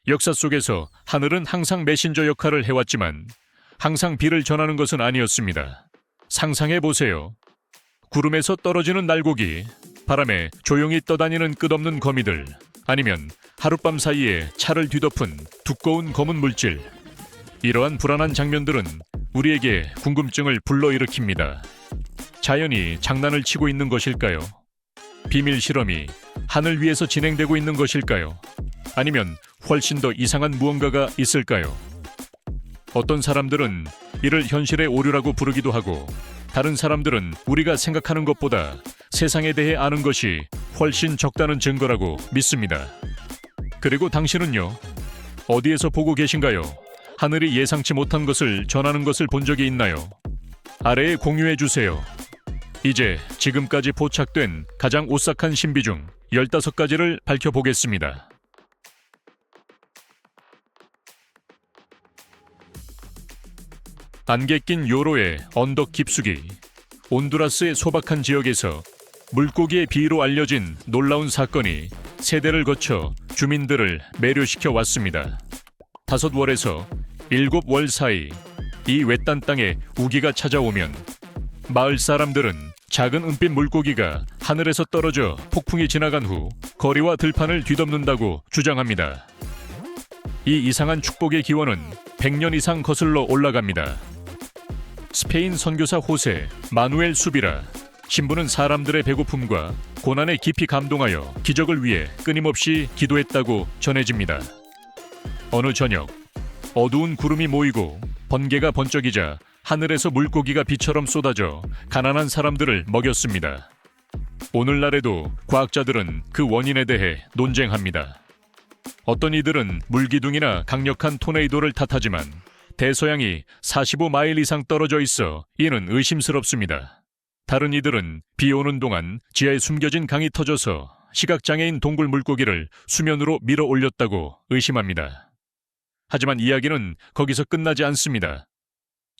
역사 속에서 하늘은 항상 메신저 역할을 해왔지만 항상 비를 전하는 것은 아니었습니다. 상상해보세요. 구름에서 떨어지는 날고기, 바람에 조용히 떠다니는 끝없는 거미들, 아니면 하룻밤 사이에 차를 뒤덮은 두꺼운 검은 물질. 이러한 불안한 장면들은 우리에게 궁금증을 불러일으킵니다. 자연이 장난을 치고 있는 것일까요? 비밀 실험이 하늘 위에서 진행되고 있는 것일까요? 아니면 훨씬 더 이상한 무언가가 있을까요? 어떤 사람들은 이를 현실의 오류라고 부르기도 하고, 다른 사람들은 우리가 생각하는 것보다 세상에 대해 아는 것이 훨씬 적다는 증거라고 믿습니다. 그리고 당신은요? 어디에서 보고 계신가요? 하늘이 예상치 못한 것을 전하는 것을 본 적이 있나요? 아래에 공유해주세요. 이제 지금까지 포착된 가장 오싹한 신비 중 15가지를 밝혀보겠습니다. 안개 낀 요로의 언덕 깊숙이. 온두라스의 소박한 지역에서 물고기의 비로 알려진 놀라운 사건이 세대를 거쳐 주민들을 매료시켜 왔습니다. 5월에서 7월 사이 이 외딴 땅에 우기가 찾아오면 마을 사람들은 작은 은빛 물고기가 하늘에서 떨어져 폭풍이 지나간 후 거리와 들판을 뒤덮는다고 주장합니다. 이 이상한 축복의 기원은 100년 이상 거슬러 올라갑니다. 스페인 선교사 호세 마누엘 수비라 신부는 사람들의 배고픔과 고난에 깊이 감동하여 기적을 위해 끊임없이 기도했다고 전해집니다. 어느 저녁 어두운 구름이 모이고 번개가 번쩍이자 하늘에서 물고기가 비처럼 쏟아져 가난한 사람들을 먹였습니다. 오늘날에도 과학자들은 그 원인에 대해 논쟁합니다. 어떤 이들은 물기둥이나 강력한 토네이도를 탓하지만 대서양이 45마일 이상 떨어져 있어 이는 의심스럽습니다. 다른 이들은 비 오는 동안 지하에 숨겨진 강이 터져서 시각장애인 동굴 물고기를 수면으로 밀어 올렸다고 의심합니다. 하지만 이야기는 거기서 끝나지 않습니다.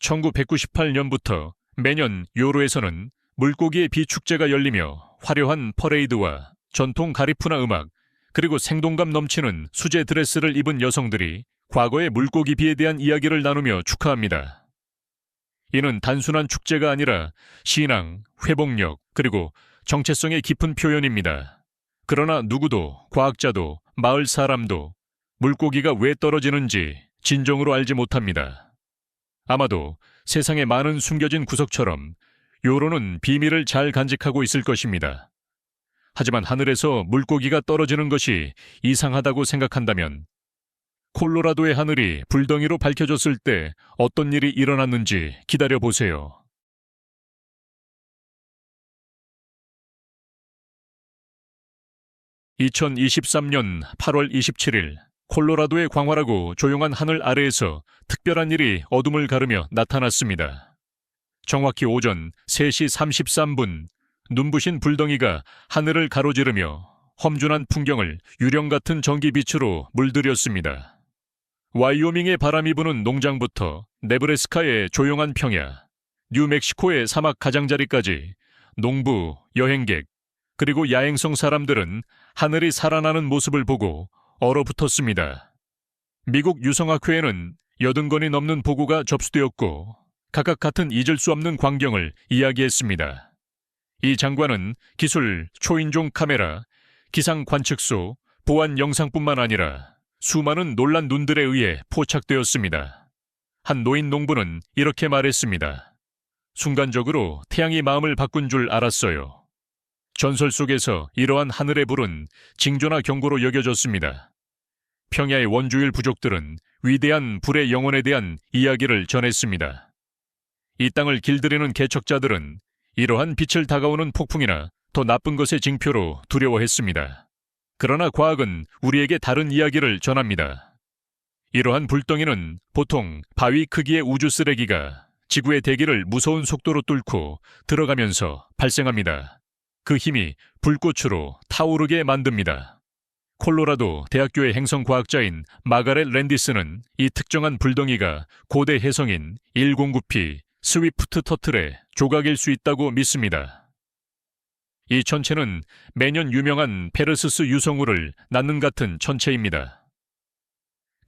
1998년부터 매년 요로에서는 물고기의 비 축제가 열리며 화려한 퍼레이드와 전통 가리푸나 음악, 그리고 생동감 넘치는 수제 드레스를 입은 여성들이 과거의 물고기 비에 대한 이야기를 나누며 축하합니다. 이는 단순한 축제가 아니라 신앙, 회복력, 그리고 정체성의 깊은 표현입니다. 그러나 누구도, 과학자도, 마을 사람도 물고기가 왜 떨어지는지 진정으로 알지 못합니다. 아마도 세상의 많은 숨겨진 구석처럼 요로는 비밀을 잘 간직하고 있을 것입니다. 하지만 하늘에서 물고기가 떨어지는 것이 이상하다고 생각한다면 콜로라도의 하늘이 불덩이로 밝혀졌을 때 어떤 일이 일어났는지 기다려보세요. 2023년 8월 27일 콜로라도의 광활하고 조용한 하늘 아래에서 특별한 일이 어둠을 가르며 나타났습니다. 정확히 오전 3시 33분 눈부신 불덩이가 하늘을 가로지르며 험준한 풍경을 유령 같은 전기빛으로 물들였습니다. 와이오밍의 바람이 부는 농장부터 네브래스카의 조용한 평야, 뉴멕시코의 사막 가장자리까지 농부, 여행객, 그리고 야행성 사람들은 하늘이 살아나는 모습을 보고 얼어붙었습니다. 미국 유성학회에는 80건이 넘는 보고가 접수되었고 각각 같은 잊을 수 없는 광경을 이야기했습니다. 이 장관은 기술, 초인종 카메라, 기상 관측소, 보안 영상뿐만 아니라 수많은 놀란 눈들에 의해 포착되었습니다. 한 노인 농부는 이렇게 말했습니다. 순간적으로 태양이 마음을 바꾼 줄 알았어요. 전설 속에서 이러한 하늘의 불은 징조나 경고로 여겨졌습니다. 평야의 원주율 부족들은 위대한 불의 영혼에 대한 이야기를 전했습니다. 이 땅을 길들이는 개척자들은 이러한 빛을 다가오는 폭풍이나 더 나쁜 것의 징표로 두려워했습니다. 그러나 과학은 우리에게 다른 이야기를 전합니다. 이러한 불덩이는 보통 바위 크기의 우주 쓰레기가 지구의 대기를 무서운 속도로 뚫고 들어가면서 발생합니다. 그 힘이 불꽃으로 타오르게 만듭니다. 콜로라도 대학교의 행성과학자인 마가렛 랜디스는 이 특정한 불덩이가 고대 혜성인 109P 스위프트 터틀의 조각일 수 있다고 믿습니다. 이 천체는 매년 유명한 페르스스 유성우를 낳는 같은 천체입니다.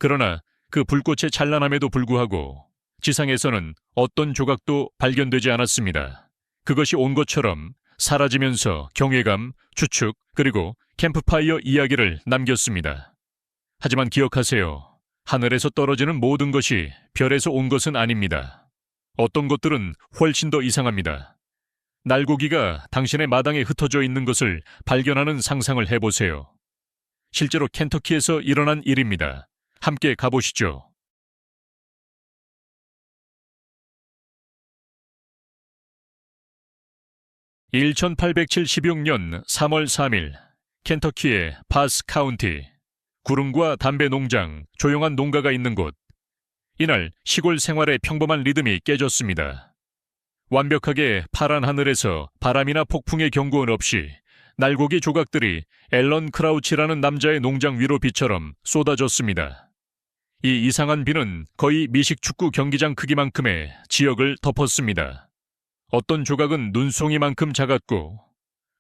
그러나 그 불꽃의 찬란함에도 불구하고 지상에서는 어떤 조각도 발견되지 않았습니다. 그것이 온 것처럼 사라지면서 경외감, 추측, 그리고 캠프파이어 이야기를 남겼습니다. 하지만 기억하세요. 하늘에서 떨어지는 모든 것이 별에서 온 것은 아닙니다. 어떤 것들은 훨씬 더 이상합니다. 날고기가 당신의 마당에 흩어져 있는 것을 발견하는 상상을 해보세요. 실제로 켄터키에서 일어난 일입니다. 함께 가보시죠. 1876년 3월 3일 켄터키의 파스 카운티, 구름과 담배 농장, 조용한 농가가 있는 곳. 이날 시골 생활의 평범한 리듬이 깨졌습니다. 완벽하게 파란 하늘에서 바람이나 폭풍의 경고는 없이 날고기 조각들이 앨런 크라우치라는 남자의 농장 위로 비처럼 쏟아졌습니다. 이 이상한 비는 거의 미식축구 경기장 크기만큼의 지역을 덮었습니다. 어떤 조각은 눈송이만큼 작았고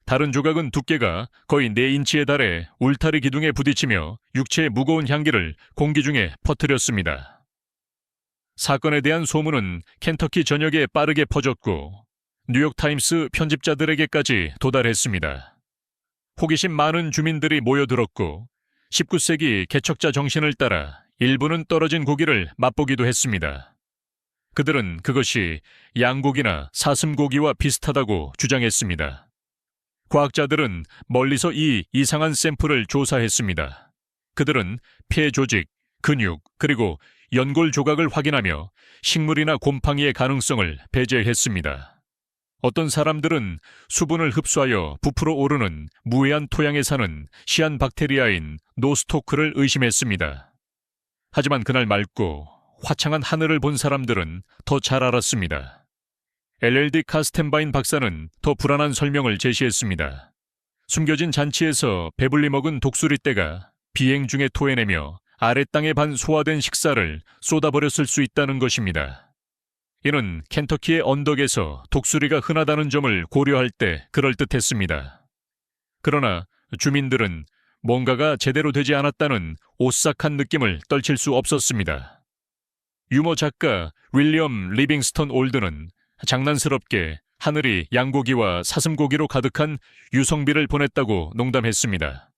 다른 조각은 두께가 거의 4인치에 달해 울타리 기둥에 부딪히며 육체의 무거운 향기를 공기 중에 퍼뜨렸습니다. 사건에 대한 소문은 켄터키 전역에 빠르게 퍼졌고 뉴욕타임스 편집자들에게까지 도달했습니다. 호기심 많은 주민들이 모여들었고 19세기 개척자 정신을 따라 일부는 떨어진 고기를 맛보기도 했습니다. 그들은 그것이 양고기나 사슴고기와 비슷하다고 주장했습니다. 과학자들은 멀리서 이 이상한 샘플을 조사했습니다. 그들은 폐 조직, 근육, 그리고 연골 조각을 확인하며 식물이나 곰팡이의 가능성을 배제했습니다. 어떤 사람들은 수분을 흡수하여 부풀어 오르는 무해한 토양에 사는 시안 박테리아인 노스토크를 의심했습니다. 하지만 그날 맑고 화창한 하늘을 본 사람들은 더 잘 알았습니다. LLD 카스텐바인 박사는 더 불안한 설명을 제시했습니다. 숨겨진 잔치에서 배불리 먹은 독수리 떼가 비행 중에 토해내며 아랫땅에 반 소화된 식사를 쏟아버렸을 수 있다는 것입니다. 이는 켄터키의 언덕에서 독수리가 흔하다는 점을 고려할 때 그럴듯했습니다. 그러나 주민들은 뭔가가 제대로 되지 않았다는 오싹한 느낌을 떨칠 수 없었습니다. 유머 작가 윌리엄 리빙스턴 올드는 장난스럽게 하늘이 양고기와 사슴고기로 가득한 유성비를 보냈다고 농담했습니다.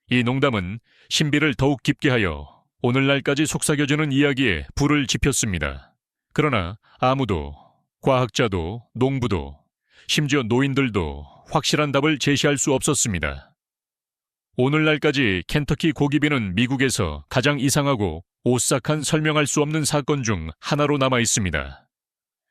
이 농담은 신비를 더욱 깊게 하여 오늘날까지 속삭여주는 이야기에 불을 지폈습니다. 그러나 아무도, 과학자도, 농부도, 심지어 노인들도 확실한 답을 제시할 수 없었습니다. 오늘날까지 켄터키 고기비는 미국에서 가장 이상하고 오싹한 설명할 수 없는 사건 중 하나로 남아 있습니다.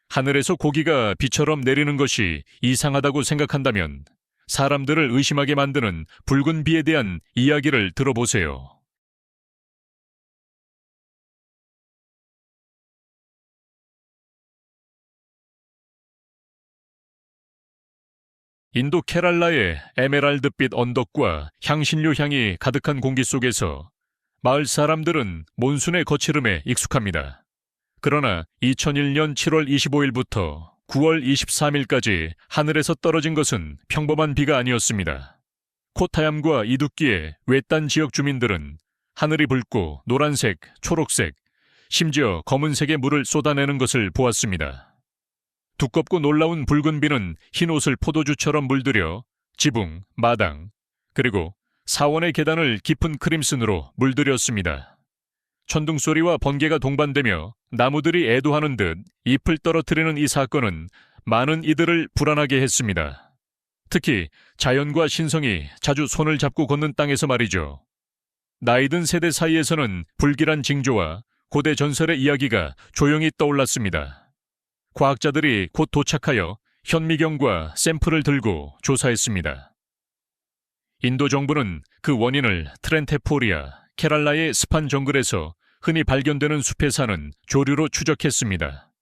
하늘에서 고기가 비처럼 내리는 것이 이상하다고 생각한다면 사람들을 의심하게 만드는 붉은 비에 대한 이야기를 들어보세요. 인도 케랄라의 에메랄드빛 언덕과 향신료 향이 가득한 공기 속에서 마을 사람들은 몬순의 거칠음에 익숙합니다. 그러나 2001년 7월 25일부터 9월 23일까지 하늘에서 떨어진 것은 평범한 비가 아니었습니다. 코타얌과 이두끼의 외딴 지역 주민들은 하늘이 붉고 노란색, 초록색, 심지어 검은색의 물을 쏟아내는 것을 보았습니다. 두껍고 놀라운 붉은 비는 흰 옷을 포도주처럼 물들여 지붕, 마당, 그리고 사원의 계단을 깊은 크림슨으로 물들였습니다. 천둥소리와 번개가 동반되며 나무들이 애도하는 듯 잎을 떨어뜨리는 이 사건은 많은 이들을 불안하게 했습니다. 특히 자연과 신성이 자주 손을 잡고 걷는 땅에서 말이죠. 나이든 세대 사이에서는 불길한 징조와 고대 전설의 이야기가 조용히 떠올랐습니다. 과학자들이 곧 도착하여 현미경과 샘플을 들고 조사했습니다. 인도 정부는 그 원인을 트렌테포리아, 케랄라의 습한 정글에서 흔히 발견되는 숲에 사는 조류로 추적했습니다.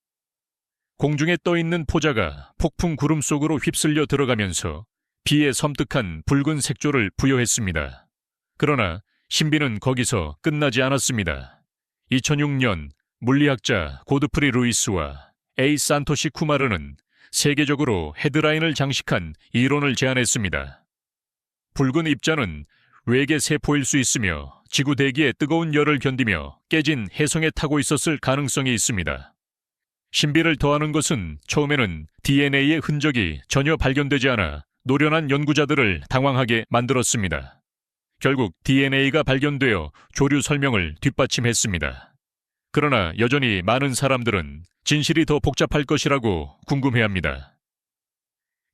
공중에 떠있는 포자가 폭풍 구름 속으로 휩쓸려 들어가면서 비에 섬뜩한 붉은 색조를 부여했습니다. 그러나 신비는 거기서 끝나지 않았습니다. 2006년 물리학자 고드프리 루이스와 A. 산토시 쿠마르는 세계적으로 헤드라인을 장식한 이론을 제안했습니다. 붉은 입자는 외계 세포일 수 있으며 지구 대기의 뜨거운 열을 견디며 깨진 해성에 타고 있었을 가능성이 있습니다. 신비를 더하는 것은 처음에는 DNA의 흔적이 전혀 발견되지 않아 노련한 연구자들을 당황하게 만들었습니다. 결국 DNA가 발견되어 조류 설명을 뒷받침했습니다. 그러나 여전히 많은 사람들은 진실이 더 복잡할 것이라고 궁금해합니다.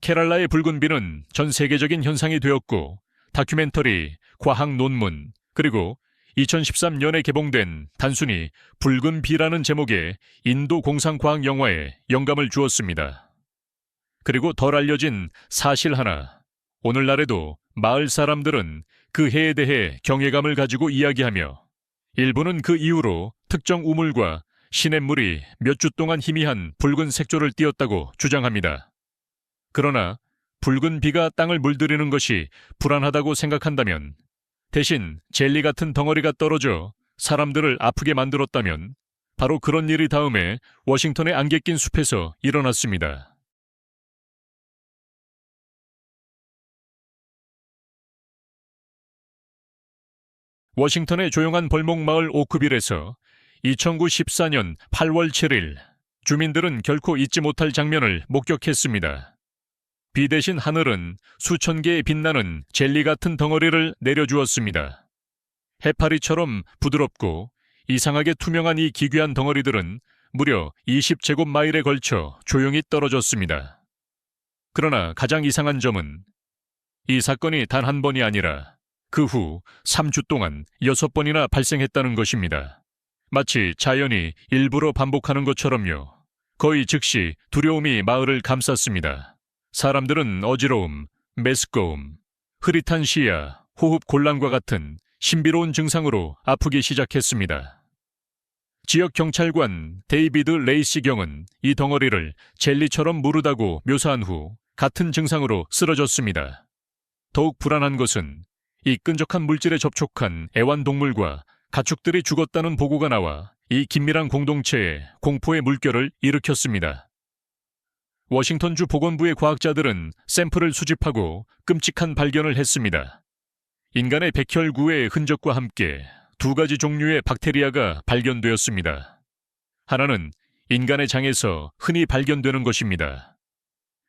케랄라의 붉은 비는 전 세계적인 현상이 되었고 다큐멘터리, 과학 논문, 그리고 2013년에 개봉된 단순히 붉은 비라는 제목의 인도 공상과학 영화에 영감을 주었습니다. 그리고 덜 알려진 사실 하나, 오늘날에도 마을 사람들은 그 해에 대해 경외감을 가지고 이야기하며 일부는 그 이후로 특정 우물과 시냇물이 몇 주 동안 희미한 붉은 색조를 띠었다고 주장합니다. 그러나 붉은 비가 땅을 물들이는 것이 불안하다고 생각한다면, 대신 젤리 같은 덩어리가 떨어져 사람들을 아프게 만들었다면 바로 그런 일이 다음에 워싱턴의 안개 낀 숲에서 일어났습니다. 워싱턴의 조용한 벌목마을 오크빌에서 2014년 8월 7일 주민들은 결코 잊지 못할 장면을 목격했습니다. 비 대신 하늘은 수천 개의 빛나는 젤리 같은 덩어리를 내려주었습니다. 해파리처럼 부드럽고 이상하게 투명한 이 기괴한 덩어리들은 무려 20제곱마일에 걸쳐 조용히 떨어졌습니다. 그러나 가장 이상한 점은 이 사건이 단 한 번이 아니라 그 후 3주 동안 6번이나 발생했다는 것입니다. 마치 자연이 일부러 반복하는 것처럼요. 거의 즉시 두려움이 마을을 감쌌습니다. 사람들은 어지러움, 메스꺼움, 흐릿한 시야, 호흡 곤란과 같은 신비로운 증상으로 아프기 시작했습니다. 지역 경찰관 데이비드 레이시 경은 이 덩어리를 젤리처럼 무르다고 묘사한 후 같은 증상으로 쓰러졌습니다. 더욱 불안한 것은 이 끈적한 물질에 접촉한 애완동물과 가축들이 죽었다는 보고가 나와 이 긴밀한 공동체에 공포의 물결을 일으켰습니다. 워싱턴주 보건부의 과학자들은 샘플을 수집하고 끔찍한 발견을 했습니다. 인간의 백혈구의 흔적과 함께 2가지 종류의 박테리아가 발견되었습니다. 하나는 인간의 장에서 흔히 발견되는 것입니다.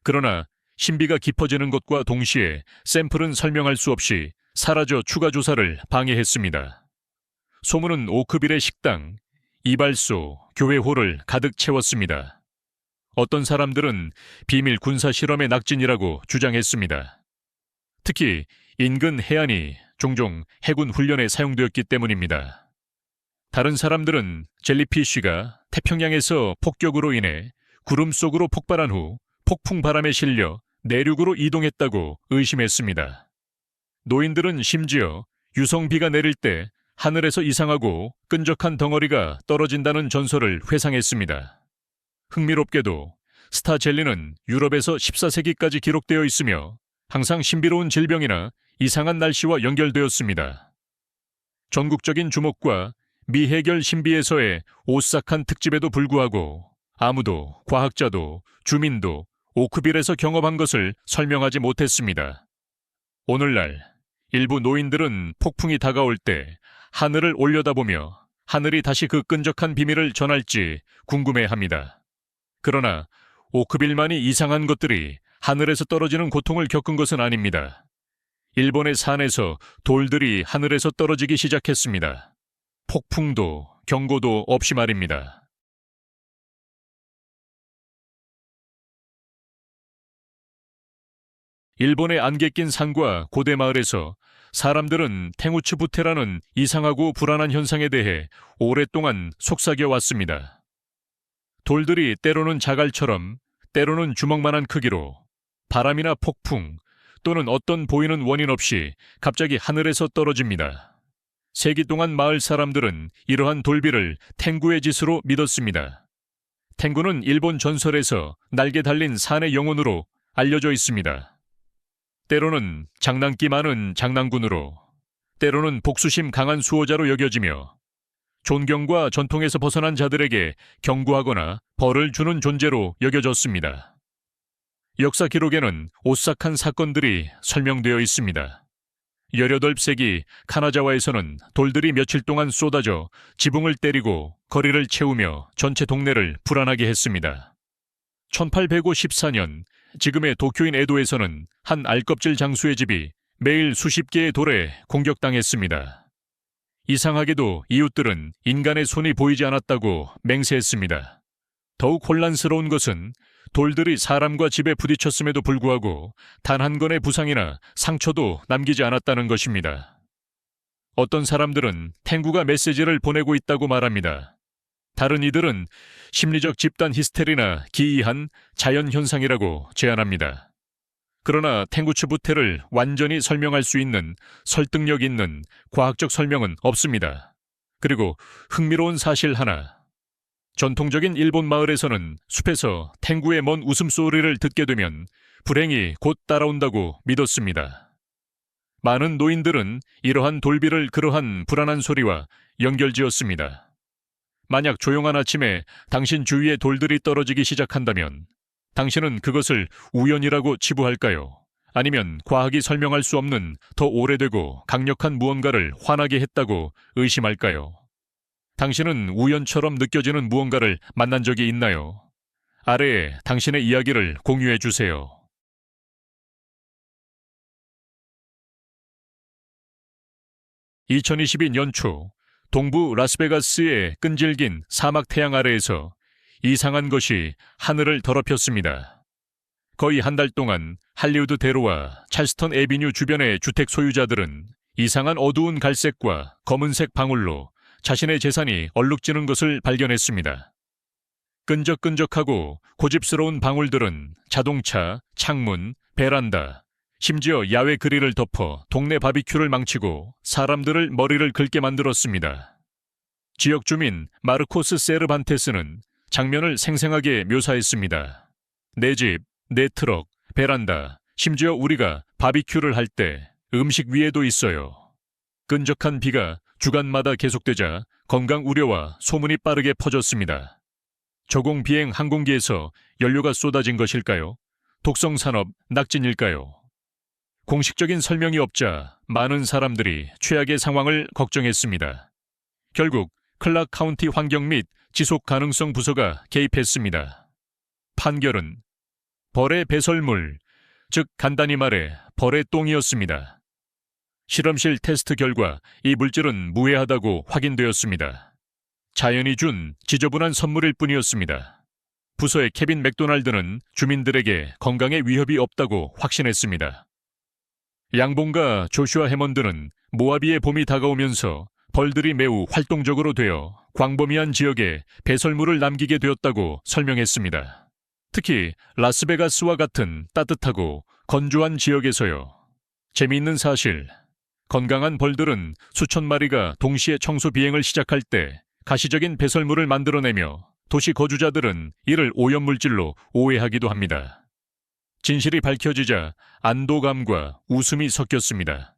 그러나 신비가 깊어지는 것과 동시에 샘플은 설명할 수 없이 사라져 추가 조사를 방해했습니다. 소문은 오크빌의 식당, 이발소, 교회홀을 가득 채웠습니다. 어떤 사람들은 비밀 군사 실험의 낙진이라고 주장했습니다. 특히 인근 해안이 종종 해군 훈련에 사용되었기 때문입니다. 다른 사람들은 젤리피쉬가 태평양에서 폭격으로 인해 구름 속으로 폭발한 후 폭풍 바람에 실려 내륙으로 이동했다고 의심했습니다. 노인들은 심지어 유성비가 내릴 때 하늘에서 이상하고 끈적한 덩어리가 떨어진다는 전설을 회상했습니다. 흥미롭게도 스타 젤리는 유럽에서 14세기까지 기록되어 있으며 항상 신비로운 질병이나 이상한 날씨와 연결되었습니다. 전국적인 주목과 미해결 신비에서의 오싹한 특집에도 불구하고 아무도, 과학자도, 주민도 오크빌에서 경험한 것을 설명하지 못했습니다. 오늘날 일부 노인들은 폭풍이 다가올 때 하늘을 올려다보며 하늘이 다시 그 끈적한 비밀을 전할지 궁금해합니다. 그러나 오크빌만이 이상한 것들이 하늘에서 떨어지는 고통을 겪은 것은 아닙니다. 일본의 산에서 돌들이 하늘에서 떨어지기 시작했습니다. 폭풍도 경고도 없이 말입니다. 일본의 안개 낀 산과 고대 마을에서 사람들은 탱우츠부테라는 이상하고 불안한 현상에 대해 오랫동안 속삭여 왔습니다. 돌들이 때로는 자갈처럼, 때로는 주먹만한 크기로 바람이나 폭풍 또는 어떤 보이는 원인 없이 갑자기 하늘에서 떨어집니다. 세기 동안 마을 사람들은 이러한 돌비를 탱구의 짓으로 믿었습니다. 탱구는 일본 전설에서 날개 달린 산의 영혼으로 알려져 있습니다. 때로는 장난기 많은 장난꾼으로, 때로는 복수심 강한 수호자로 여겨지며 존경과 전통에서 벗어난 자들에게 경고하거나 벌을 주는 존재로 여겨졌습니다. 역사 기록에는 오싹한 사건들이 설명되어 있습니다. 18세기 카나자와에서는 돌들이 며칠 동안 쏟아져 지붕을 때리고 거리를 채우며 전체 동네를 불안하게 했습니다. 1854년 지금의 도쿄인 에도에서는 한 알껍질 장수의 집이 매일 수십 개의 돌에 공격당했습니다. 이상하게도 이웃들은 인간의 손이 보이지 않았다고 맹세했습니다. 더욱 혼란스러운 것은 돌들이 사람과 집에 부딪혔음에도 불구하고 단 한 건의 부상이나 상처도 남기지 않았다는 것입니다. 어떤 사람들은 탱구가 메시지를 보내고 있다고 말합니다. 다른 이들은 심리적 집단 히스테리나 기이한 자연현상이라고 제안합니다. 그러나 탱구츠 부테를 완전히 설명할 수 있는 설득력 있는 과학적 설명은 없습니다. 그리고 흥미로운 사실 하나. 전통적인 일본 마을에서는 숲에서 탱구의 먼 웃음소리를 듣게 되면 불행이 곧 따라온다고 믿었습니다. 많은 노인들은 이러한 돌비를 그러한 불안한 소리와 연결지었습니다. 만약 조용한 아침에 당신 주위에 돌들이 떨어지기 시작한다면 당신은 그것을 우연이라고 치부할까요? 아니면 과학이 설명할 수 없는 더 오래되고 강력한 무언가를 화나게 했다고 의심할까요? 당신은 우연처럼 느껴지는 무언가를 만난 적이 있나요? 아래에 당신의 이야기를 공유해 주세요. 2022 년초 동부 라스베가스의 끈질긴 사막 태양 아래에서 이상한 것이 하늘을 더럽혔습니다. 거의 한 달 동안 할리우드 대로와 찰스턴 애비뉴 주변의 주택 소유자들은 이상한 어두운 갈색과 검은색 방울로 자신의 재산이 얼룩지는 것을 발견했습니다. 끈적끈적하고 고집스러운 방울들은 자동차, 창문, 베란다, 심지어 야외 그릴을 덮어 동네 바비큐를 망치고 사람들을 머리를 긁게 만들었습니다. 지역 주민 마르코스 세르반테스는 장면을 생생하게 묘사했습니다. 내 집, 내 트럭, 베란다, 심지어 우리가 바비큐를 할 때 음식 위에도 있어요. 끈적한 비가 주간마다 계속되자 건강 우려와 소문이 빠르게 퍼졌습니다. 저공 비행 항공기에서 연료가 쏟아진 것일까요? 독성 산업 낙진일까요? 공식적인 설명이 없자 많은 사람들이 최악의 상황을 걱정했습니다. 결국 클락 카운티 환경 및 지속 가능성 부서가 개입했습니다. 판결은 벌의 배설물, 즉 간단히 말해 벌의 똥이었습니다. 실험실 테스트 결과 이 물질은 무해하다고 확인되었습니다. 자연이 준 지저분한 선물일 뿐이었습니다. 부서의 케빈 맥도날드는 주민들에게 건강에 위협이 없다고 확신했습니다. 양봉가 조슈아 해먼드는 모하비의 봄이 다가오면서 벌들이 매우 활동적으로 되어 광범위한 지역에 배설물을 남기게 되었다고 설명했습니다. 특히 라스베가스와 같은 따뜻하고 건조한 지역에서요. 재미있는 사실, 건강한 벌들은 수천 마리가 동시에 청소 비행을 시작할 때 가시적인 배설물을 만들어내며 도시 거주자들은 이를 오염물질로 오해하기도 합니다. 진실이 밝혀지자 안도감과 웃음이 섞였습니다.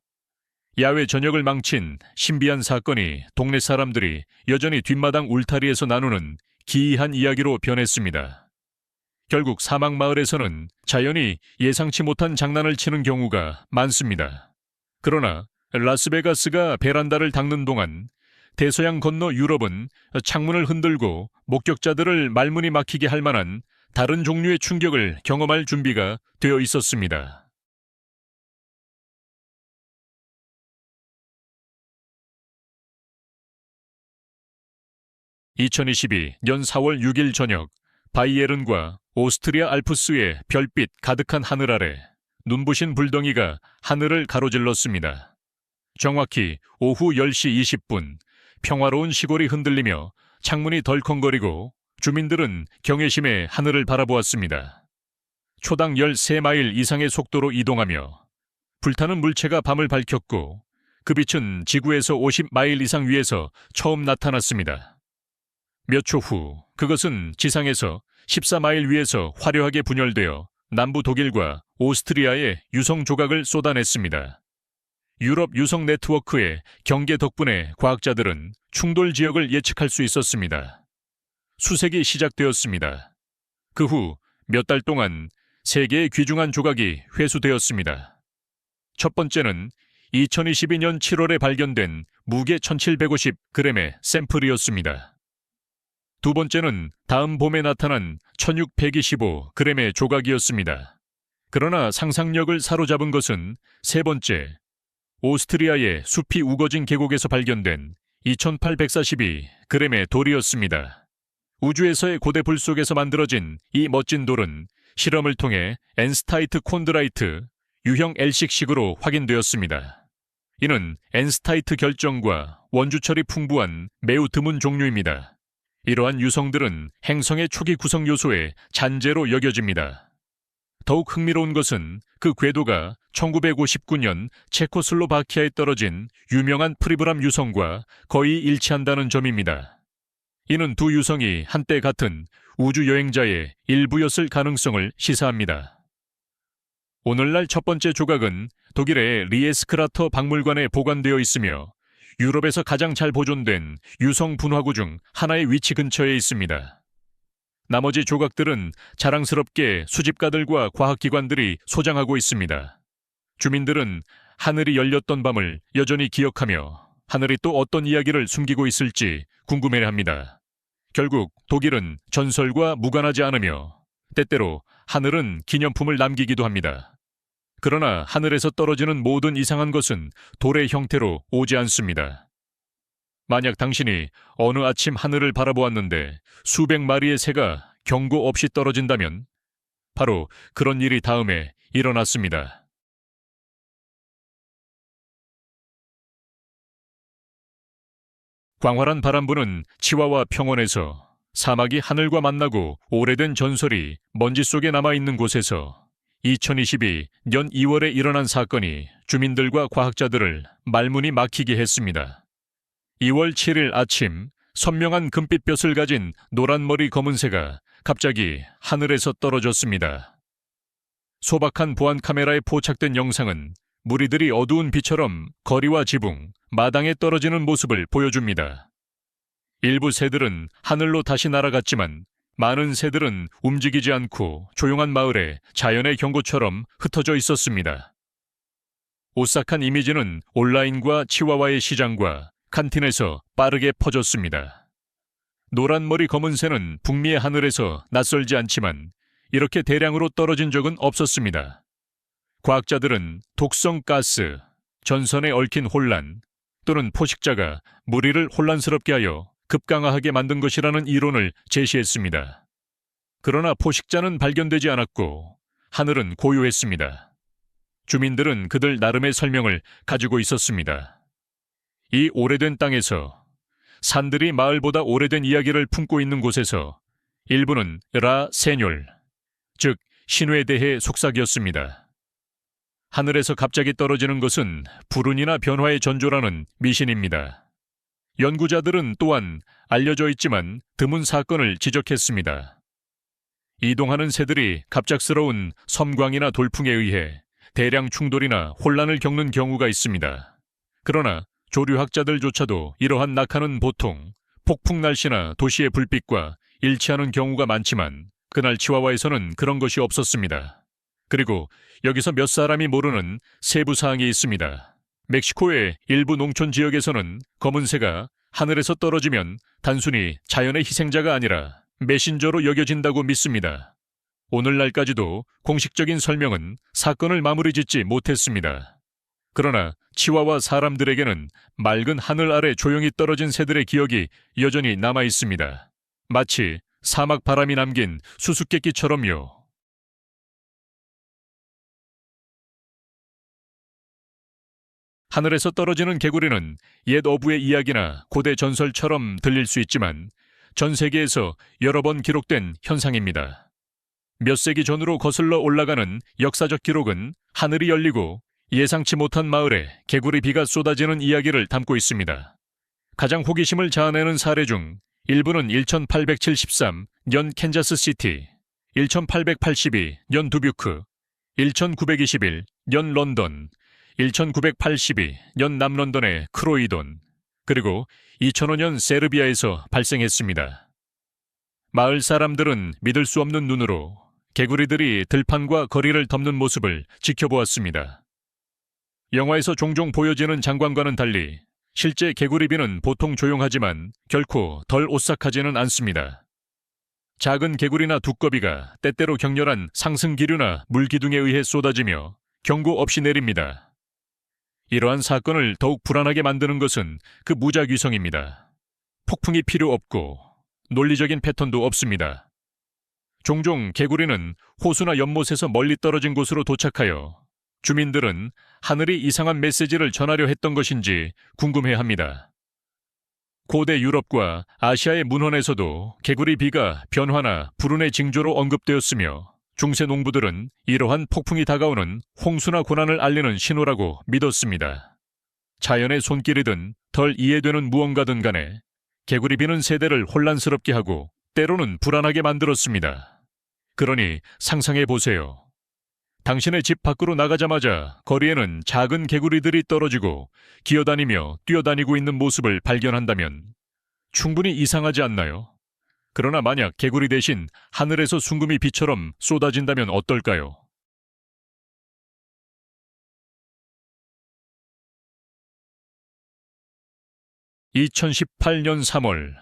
야외 저녁을 망친 신비한 사건이 동네 사람들이 여전히 뒷마당 울타리에서 나누는 기이한 이야기로 변했습니다. 결국 사막 마을에서는 자연이 예상치 못한 장난을 치는 경우가 많습니다. 그러나 라스베가스가 베란다를 닦는 동안 대서양 건너 유럽은 창문을 흔들고 목격자들을 말문이 막히게 할 만한 다른 종류의 충격을 경험할 준비가 되어 있었습니다. 2022년 4월 6일 저녁 바이에른과 오스트리아 알프스의 별빛 가득한 하늘 아래 눈부신 불덩이가 하늘을 가로질렀습니다. 정확히 오후 10시 20분 평화로운 시골이 흔들리며 창문이 덜컹거리고 주민들은 경외심에 하늘을 바라보았습니다. 초당 13마일 이상의 속도로 이동하며 불타는 물체가 밤을 밝혔고 그 빛은 지구에서 50마일 이상 위에서 처음 나타났습니다. 몇 초 후 그것은 지상에서 14마일 위에서 화려하게 분열되어 남부 독일과 오스트리아의 유성 조각을 쏟아냈습니다. 유럽 유성 네트워크의 경계 덕분에 과학자들은 충돌 지역을 예측할 수 있었습니다. 수색이 시작되었습니다. 그 후 몇 달 동안 3개의 귀중한 조각이 회수되었습니다. 첫 번째는 2022년 7월에 발견된 무게 1750g의 샘플이었습니다. 두 번째는 다음 봄에 나타난 1625g의 조각이었습니다. 그러나 상상력을 사로잡은 것은 세 번째, 오스트리아의 숲이 우거진 계곡에서 발견된 2842g의 돌이었습니다. 우주에서의 고대 불 속에서 만들어진 이 멋진 돌은 실험을 통해 엔스타이트 콘드라이트 유형 L식식으로 확인되었습니다. 이는 엔스타이트 결정과 원주 철이 풍부한 매우 드문 종류입니다. 이러한 유성들은 행성의 초기 구성 요소의 잔재로 여겨집니다. 더욱 흥미로운 것은 그 궤도가 1959년 체코슬로바키아에 떨어진 유명한 프리브람 유성과 거의 일치한다는 점입니다. 이는 두 유성이 한때 같은 우주 여행자의 일부였을 가능성을 시사합니다. 오늘날 첫 번째 조각은 독일의 리에스크라터 박물관에 보관되어 있으며 유럽에서 가장 잘 보존된 유성 분화구 중 하나의 위치 근처에 있습니다. 나머지 조각들은 자랑스럽게 수집가들과 과학기관들이 소장하고 있습니다. 주민들은 하늘이 열렸던 밤을 여전히 기억하며 하늘이 또 어떤 이야기를 숨기고 있을지 궁금해합니다. 결국 독일은 전설과 무관하지 않으며 때때로 하늘은 기념품을 남기기도 합니다. 그러나 하늘에서 떨어지는 모든 이상한 것은 돌의 형태로 오지 않습니다. 만약 당신이 어느 아침 하늘을 바라보았는데 수백 마리의 새가 경고 없이 떨어진다면 바로 그런 일이 다음에 일어났습니다. 광활한 바람부는 치와와 평원에서 사막이 하늘과 만나고 오래된 전설이 먼지 속에 남아있는 곳에서 2022년 2월에 일어난 사건이 주민들과 과학자들을 말문이 막히게 했습니다. 2월 7일 아침 선명한 금빛 볕을 가진 노란머리 검은새가 갑자기 하늘에서 떨어졌습니다. 소박한 보안 카메라에 포착된 영상은 무리들이 어두운 빛처럼 거리와 지붕, 마당에 떨어지는 모습을 보여줍니다. 일부 새들은 하늘로 다시 날아갔지만 많은 새들은 움직이지 않고 조용한 마을에 자연의 경고처럼 흩어져 있었습니다. 오싹한 이미지는 온라인과 치와와의 시장과 칸틴에서 빠르게 퍼졌습니다. 노란머리 검은새는 북미의 하늘에서 낯설지 않지만 이렇게 대량으로 떨어진 적은 없었습니다. 과학자들은 독성 가스, 전선에 얽힌 혼란 또는 포식자가 무리를 혼란스럽게 하여 급강하게 만든 것이라는 이론을 제시했습니다. 그러나 포식자는 발견되지 않았고 하늘은 고요했습니다. 주민들은 그들 나름의 설명을 가지고 있었습니다. 이 오래된 땅에서 산들이 마을보다 오래된 이야기를 품고 있는 곳에서 일부는 라 세뇰, 즉 신화에 대해 속삭이었습니다. 하늘에서 갑자기 떨어지는 것은 불운이나 변화의 전조라는 미신입니다. 연구자들은 또한 알려져 있지만 드문 사건을 지적했습니다. 이동하는 새들이 갑작스러운 섬광이나 돌풍에 의해 대량 충돌이나 혼란을 겪는 경우가 있습니다. 그러나 조류학자들조차도 이러한 낙하는 보통 폭풍 날씨나 도시의 불빛과 일치하는 경우가 많지만 그날 치와와에서는 그런 것이 없었습니다. 그리고 여기서 몇 사람이 모르는 세부 사항이 있습니다. 멕시코의 일부 농촌 지역에서는 검은새가 하늘에서 떨어지면 단순히 자연의 희생자가 아니라 메신저로 여겨진다고 믿습니다. 오늘날까지도 공식적인 설명은 사건을 마무리 짓지 못했습니다. 그러나 치와와 사람들에게는 맑은 하늘 아래 조용히 떨어진 새들의 기억이 여전히 남아 있습니다. 마치 사막 바람이 남긴 수수께끼처럼요. 하늘에서 떨어지는 개구리는 옛 어부의 이야기나 고대 전설처럼 들릴 수 있지만 전 세계에서 여러 번 기록된 현상입니다. 몇 세기 전으로 거슬러 올라가는 역사적 기록은 하늘이 열리고 예상치 못한 마을에 개구리 비가 쏟아지는 이야기를 담고 있습니다. 가장 호기심을 자아내는 사례 중 일부는 1873년 캔자스시티, 1882년 두뷰크, 1921년 런던, 1982년 남런던의 크로이돈, 그리고 2005년 세르비아에서 발생했습니다. 마을 사람들은 믿을 수 없는 눈으로 개구리들이 들판과 거리를 덮는 모습을 지켜보았습니다. 영화에서 종종 보여지는 장관과는 달리 실제 개구리비는 보통 조용하지만 결코 덜 오싹하지는 않습니다. 작은 개구리나 두꺼비가 때때로 격렬한 상승기류나 물기둥에 의해 쏟아지며 경고 없이 내립니다. 이러한 사건을 더욱 불안하게 만드는 것은 그 무작위성입니다. 폭풍이 필요 없고 논리적인 패턴도 없습니다. 종종 개구리는 호수나 연못에서 멀리 떨어진 곳으로 도착하여 주민들은 하늘이 이상한 메시지를 전하려 했던 것인지 궁금해합니다. 고대 유럽과 아시아의 문헌에서도 개구리비가 변화나 불운의 징조로 언급되었으며 중세 농부들은 이러한 폭풍이 다가오는 홍수나 고난을 알리는 신호라고 믿었습니다. 자연의 손길이든 덜 이해되는 무언가든 간에 개구리비는 세대를 혼란스럽게 하고 때로는 불안하게 만들었습니다. 그러니 상상해 보세요. 당신의 집 밖으로 나가자마자 거리에는 작은 개구리들이 떨어지고 기어다니며 뛰어다니고 있는 모습을 발견한다면 충분히 이상하지 않나요? 그러나 만약 개구리 대신 하늘에서 순금이 비처럼 쏟아진다면 어떨까요? (2018년 3월)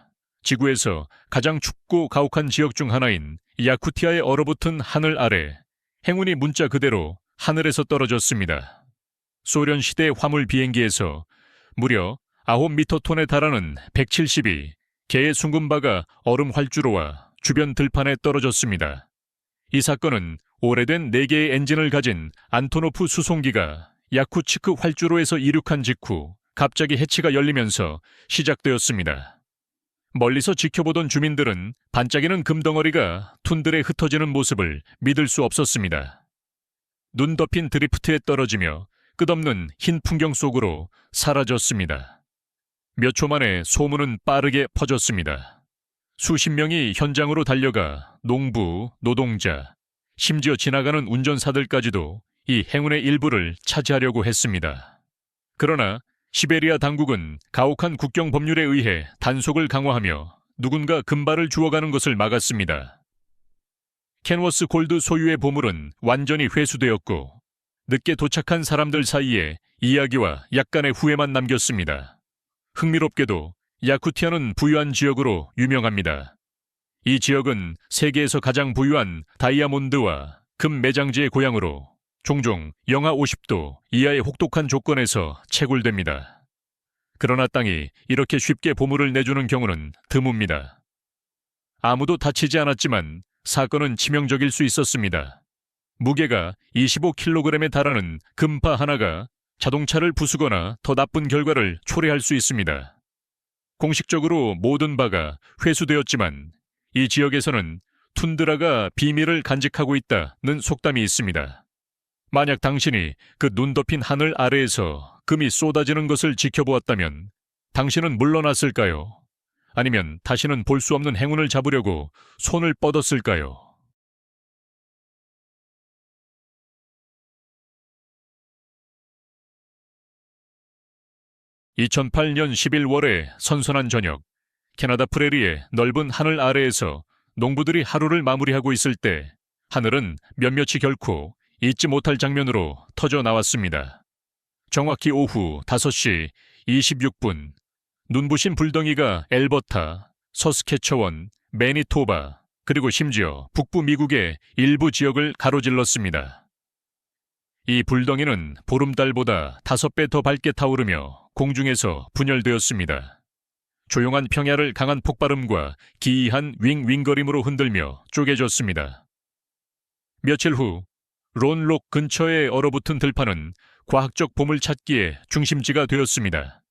지구에서 가장 춥고 가혹한 지역 중 하나인 야쿠티아에 얼어붙은 하늘 아래 행운이 문자 그대로 하늘에서 떨어졌습니다. 소련 시대 화물 비행기에서 무려 9미터 달하는 172 개의 순금바가 얼음 활주로와 주변 들판에 떨어졌습니다. 이 사건은 오래된 4개의 엔진을 가진 안토노프 수송기가 야쿠츠크 활주로에서 이륙한 직후 갑자기 해치가 열리면서 시작되었습니다. 멀리서 지켜보던 주민들은 반짝이는 금덩어리가 툰들에 흩어지는 모습을 믿을 수 없었습니다. 눈 덮인 드리프트에 떨어지며 끝없는 흰 풍경 속으로 사라졌습니다. 몇 초 만에 소문은 빠르게 퍼졌습니다. 수십 명이 현장으로 달려가 농부, 노동자, 심지어 지나가는 운전사들까지도 이 행운의 일부를 차지하려고 했습니다. 그러나 시베리아 당국은 가혹한 국경 법률에 의해 단속을 강화하며 누군가 금발을 주워가는 것을 막았습니다. 캔워스 골드 소유의 보물은 완전히 회수되었고 늦게 도착한 사람들 사이에 이야기와 약간의 후회만 남겼습니다. 흥미롭게도 야쿠티아는 부유한 지역으로 유명합니다. 이 지역은 세계에서 가장 부유한 다이아몬드와 금 매장지의 고향으로 종종 영하 50도 이하의 혹독한 조건에서 채굴됩니다. 그러나 땅이 이렇게 쉽게 보물을 내주는 경우는 드뭅니다. 아무도 다치지 않았지만 사건은 치명적일 수 있었습니다. 무게가 25kg에 달하는 금파 하나가 자동차를 부수거나 더 나쁜 결과를 초래할 수 있습니다. 공식적으로 모든 바가 회수되었지만 이 지역에서는 툰드라가 비밀을 간직하고 있다는 속담이 있습니다. 만약 당신이 그 눈 덮인 하늘 아래에서 금이 쏟아지는 것을 지켜보았다면 당신은 물러났을까요? 아니면 다시는 볼 수 없는 행운을 잡으려고 손을 뻗었을까요? (2008년 11월의) 선선한 저녁, 캐나다 프레리의 넓은 하늘 아래에서 농부들이 하루를 마무리하고 있을 때 하늘은 몇몇이 결코 잊지 못할 장면으로 터져 나왔습니다. 정확히 오후 5시 26분, 눈부신 불덩이가 엘버타, 서스케처원, 매니토바, 그리고 심지어 북부 미국의 일부 지역을 가로질렀습니다. 이 불덩이는 보름달보다 5배 더 밝게 타오르며 공중에서 분열되었습니다. 조용한 평야를 강한 폭발음과 기이한 윙윙거림으로 흔들며 쪼개졌습니다. 며칠 후 론록 근처에 얼어붙은 들판은 과학적 보물찾기의 중심지가 되었습니다.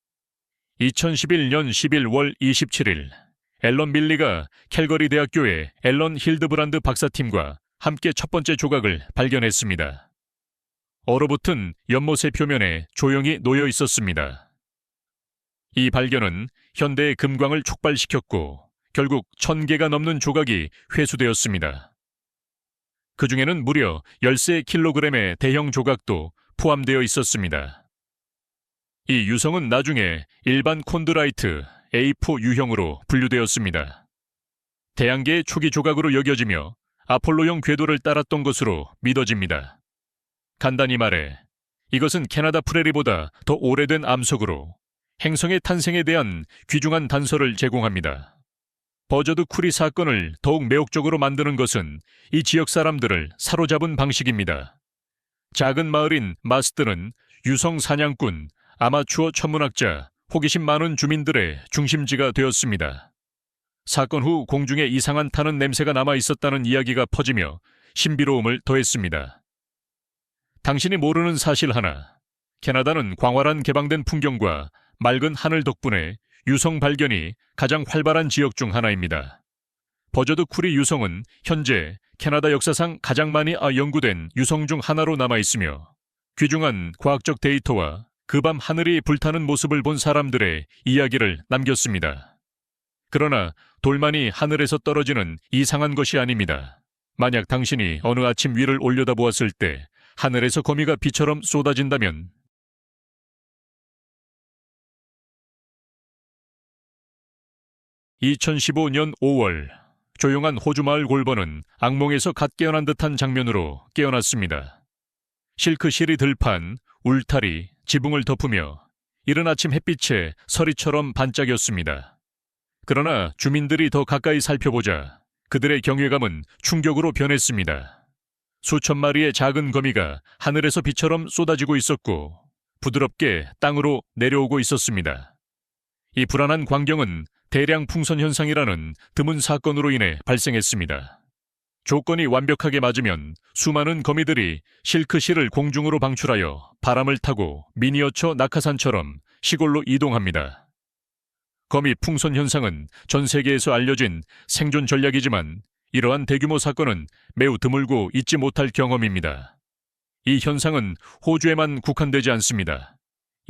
2011년 11월 27일, 앨런 밀리가 캘거리 대학교의 앨런 힐드브란드 박사팀과 함께 첫 번째 조각을 발견했습니다. 얼어붙은 연못의 표면에 조용히 놓여 있었습니다. 이 발견은 현대의 금광을 촉발시켰고 결국 1000개가 넘는 조각이 회수되었습니다. 그 중에는 무려 13kg의 대형 조각도 포함되어 있었습니다. 이 유성은 나중에 일반 콘드라이트 A4 유형으로 분류되었습니다. 태양계의 초기 조각으로 여겨지며 아폴로형 궤도를 따랐던 것으로 믿어집니다. 간단히 말해 이것은 캐나다 프레리보다 더 오래된 암석으로 행성의 탄생에 대한 귀중한 단서를 제공합니다. 버저드 쿠리 사건을 더욱 매혹적으로 만드는 것은 이 지역 사람들을 사로잡은 방식입니다. 작은 마을인 마스트는 유성 사냥꾼, 아마추어 천문학자, 호기심 많은 주민들의 중심지가 되었습니다. 사건 후 공중에 이상한 타는 냄새가 남아 있었다는 이야기가 퍼지며 신비로움을 더했습니다. 당신이 모르는 사실 하나. 캐나다는 광활한 개방된 풍경과 맑은 하늘 덕분에 유성 발견이 가장 활발한 지역 중 하나입니다. 버저드 쿠리 유성은 현재 캐나다 역사상 가장 많이 연구된 유성 중 하나로 남아 있으며 귀중한 과학적 데이터와 그 밤 하늘이 불타는 모습을 본 사람들의 이야기를 남겼습니다. 그러나 돌만이 하늘에서 떨어지는 이상한 것이 아닙니다. 만약 당신이 어느 아침 위를 올려다보았을 때 하늘에서 거미가 비처럼 쏟아진다면 2015년 5월 조용한 호주 마을 골번은 악몽에서 갓 깨어난 듯한 장면으로 깨어났습니다. 실크실이 들판, 울타리, 지붕을 덮으며 이른 아침 햇빛에 서리처럼 반짝였습니다. 그러나 주민들이 더 가까이 살펴보자 그들의 경외감은 충격으로 변했습니다. 수천 마리의 작은 거미가 하늘에서 비처럼 쏟아지고 있었고 부드럽게 땅으로 내려오고 있었습니다. 이 불안한 광경은 대량 풍선 현상이라는 드문 사건으로 인해 발생했습니다. 조건이 완벽하게 맞으면 수많은 거미들이 실크실을 공중으로 방출하여 바람을 타고 미니어처 낙하산처럼 시골로 이동합니다. 거미 풍선 현상은 전 세계에서 알려진 생존 전략이지만 이러한 대규모 사건은 매우 드물고 잊지 못할 경험입니다. 이 현상은 호주에만 국한되지 않습니다.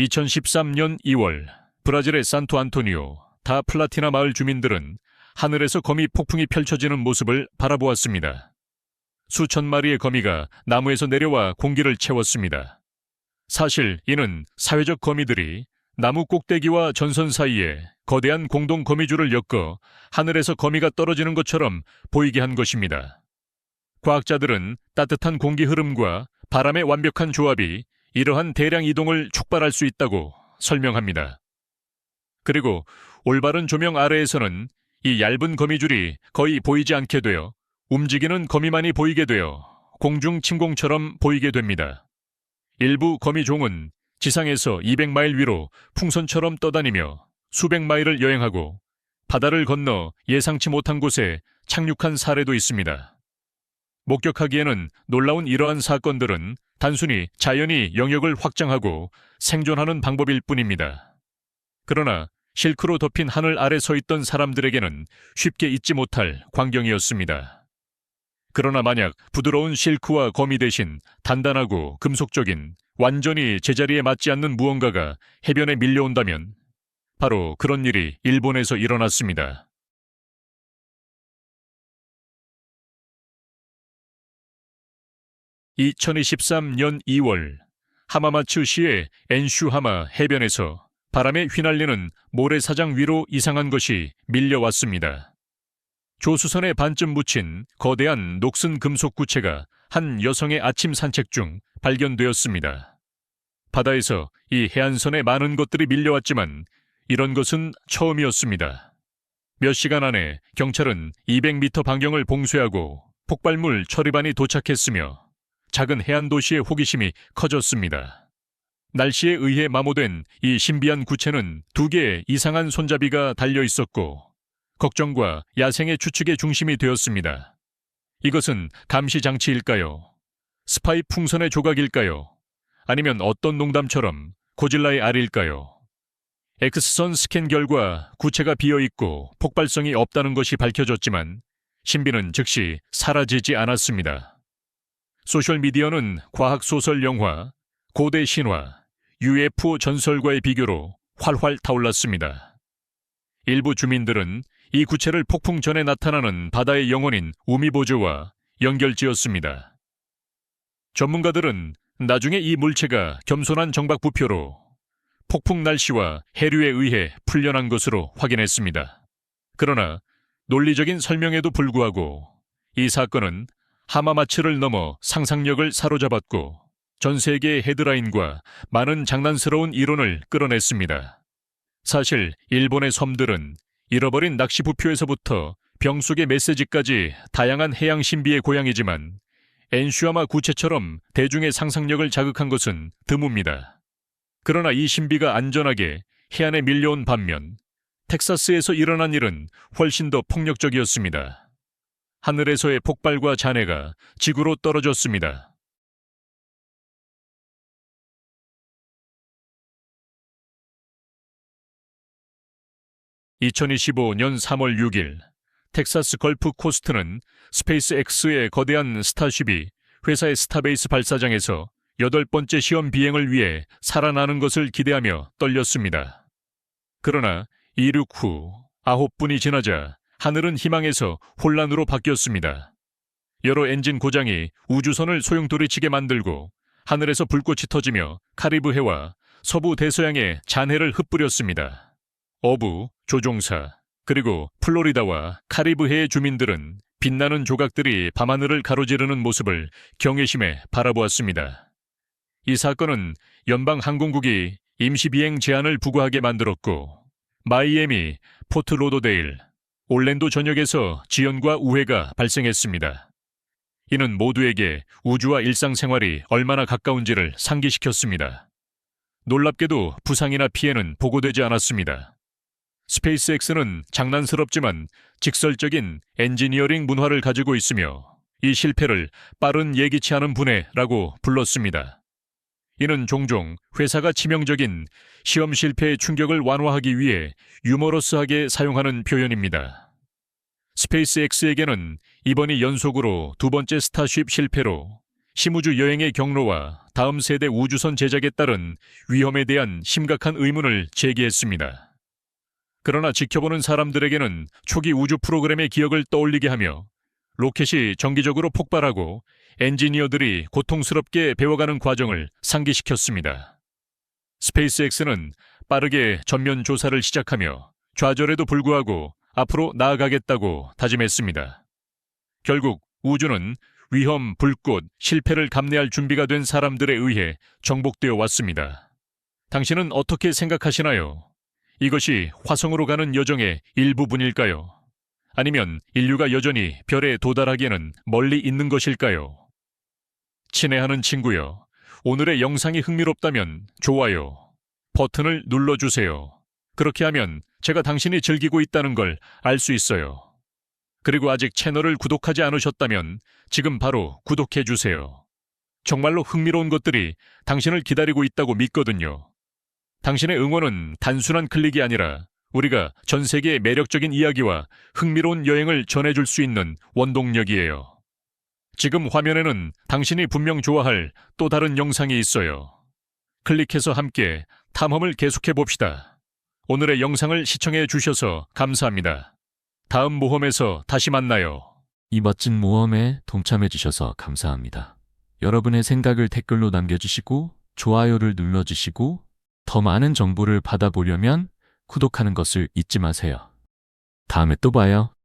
2013년 2월 브라질의 산토 안토니오 다 플라티나 마을 주민들은 하늘에서 거미 폭풍이 펼쳐지는 모습을 바라보았습니다. 수천 마리의 거미가 나무에서 내려와 공기를 채웠습니다. 사실 이는 사회적 거미들이 나무 꼭대기와 전선 사이에 거대한 공동 거미줄을 엮어 하늘에서 거미가 떨어지는 것처럼 보이게 한 것입니다. 과학자들은 따뜻한 공기 흐름과 바람의 완벽한 조합이 이러한 대량 이동을 촉발할 수 있다고 설명합니다. 그리고 올바른 조명 아래에서는 이 얇은 거미줄이 거의 보이지 않게 되어 움직이는 거미만이 보이게 되어 공중 침공처럼 보이게 됩니다. 일부 거미종은 지상에서 200마일 위로 풍선처럼 떠다니며 수백 마일을 여행하고 바다를 건너 예상치 못한 곳에 착륙한 사례도 있습니다. 목격하기에는 놀라운 이러한 사건들은 단순히 자연이 영역을 확장하고 생존하는 방법일 뿐입니다. 그러나 실크로 덮인 하늘 아래 서 있던 사람들에게는 쉽게 잊지 못할 광경이었습니다. 그러나 만약 부드러운 실크와 거미 대신 단단하고 금속적인 완전히 제자리에 맞지 않는 무언가가 해변에 밀려온다면 바로 그런 일이 일본에서 일어났습니다. (2023년 2월) 하마마츠시의 엔슈하마 해변에서 바람에 휘날리는 모래사장 위로 이상한 것이 밀려왔습니다. 조수선에 반쯤 묻힌 거대한 녹슨 금속 구체가 한 여성의 아침 산책 중 발견되었습니다. 바다에서 이 해안선에 많은 것들이 밀려왔지만 이런 것은 처음이었습니다. 몇 시간 안에 경찰은 200m 반경을 봉쇄하고 폭발물 처리반이 도착했으며 작은 해안 도시의 호기심이 커졌습니다. 날씨에 의해 마모된 이 신비한 구체는 두 개의 이상한 손잡이가 달려 있었고 걱정과 야생의 추측의 중심이 되었습니다. 이것은 감시 장치일까요? 스파이 풍선의 조각일까요? 아니면 어떤 농담처럼 고질라의 알일까요? X선 스캔 결과 구체가 비어있고 폭발성이 없다는 것이 밝혀졌지만 신비는 즉시 사라지지 않았습니다. 소셜미디어는 과학소설 영화, 고대 신화, UFO 전설과의 비교로 활활 타올랐습니다. 일부 주민들은 이 구체를 폭풍 전에 나타나는 바다의 영혼인 우미보조와 연결지었습니다. 전문가들은 나중에 이 물체가 겸손한 정박부표로 폭풍 날씨와 해류에 의해 풀려난 것으로 확인했습니다. 그러나 논리적인 설명에도 불구하고 이 사건은 하마마츠를 넘어 상상력을 사로잡았고 전 세계의 헤드라인과 많은 장난스러운 이론을 끌어냈습니다. 사실 일본의 섬들은 잃어버린 낚시 부표에서부터 병 속의 메시지까지 다양한 해양 신비의 고향이지만 엔슈야마 구체처럼 대중의 상상력을 자극한 것은 드뭅니다. 그러나 이 신비가 안전하게 해안에 밀려온 반면 텍사스에서 일어난 일은 훨씬 더 폭력적이었습니다. 하늘에서의 폭발과 잔해가 지구로 떨어졌습니다. 2025년 3월 6일 텍사스 걸프 코스트는 스페이스X의 거대한 스타쉽이 회사의 스타베이스 발사장에서 8번째 시험 비행을 위해 살아나는 것을 기대하며 떨렸습니다. 그러나 이륙 후 9분이 지나자 하늘은 희망에서 혼란으로 바뀌었습니다. 여러 엔진 고장이 우주선을 소용돌이치게 만들고 하늘에서 불꽃이 터지며 카리브해와 서부 대서양에 잔해를 흩뿌렸습니다. 어부, 조종사, 그리고 플로리다와 카리브해의 주민들은 빛나는 조각들이 밤하늘을 가로지르는 모습을 경외심에 바라보았습니다. 이 사건은 연방항공국이 임시비행 제한을 부과하게 만들었고 마이애미, 포트 로더데일, 올랜도 전역에서 지연과 우회가 발생했습니다. 이는 모두에게 우주와 일상생활이 얼마나 가까운지를 상기시켰습니다. 놀랍게도 부상이나 피해는 보고되지 않았습니다. 스페이스X는 장난스럽지만 직설적인 엔지니어링 문화를 가지고 있으며 이 실패를 빠른 예기치 않은 분해라고 불렀습니다. 이는 종종 회사가 치명적인 시험 실패의 충격을 완화하기 위해 유머러스하게 사용하는 표현입니다. 스페이스X에게는 이번이 연속으로 2번째 스타쉽 실패로 심우주 여행의 경로와 다음 세대 우주선 제작에 따른 위험에 대한 심각한 의문을 제기했습니다. 그러나 지켜보는 사람들에게는 초기 우주 프로그램의 기억을 떠올리게 하며 로켓이 정기적으로 폭발하고 엔지니어들이 고통스럽게 배워가는 과정을 상기시켰습니다. 스페이스X는 빠르게 전면 조사를 시작하며 좌절에도 불구하고 앞으로 나아가겠다고 다짐했습니다. 결국 우주는 위험, 불꽃, 실패를 감내할 준비가 된 사람들에 의해 정복되어 왔습니다. 당신은 어떻게 생각하시나요? 이것이 화성으로 가는 여정의 일부분일까요? 아니면 인류가 여전히 별에 도달하기에는 멀리 있는 것일까요? 친애하는 친구여, 오늘의 영상이 흥미롭다면 좋아요 버튼을 눌러주세요. 그렇게 하면 제가 당신이 즐기고 있다는 걸 알 수 있어요. 그리고 아직 채널을 구독하지 않으셨다면 지금 바로 구독해주세요. 정말로 흥미로운 것들이 당신을 기다리고 있다고 믿거든요. 당신의 응원은 단순한 클릭이 아니라 우리가 전 세계의 매력적인 이야기와 흥미로운 여행을 전해줄 수 있는 원동력이에요. 지금 화면에는 당신이 분명 좋아할 또 다른 영상이 있어요. 클릭해서 함께 탐험을 계속해봅시다. 오늘의 영상을 시청해 주셔서 감사합니다. 다음 모험에서 다시 만나요. 이 멋진 모험에 동참해 주셔서 감사합니다. 여러분의 생각을 댓글로 남겨주시고 좋아요를 눌러주시고 더 많은 정보를 받아보려면 구독하는 것을 잊지 마세요. 다음에 또 봐요.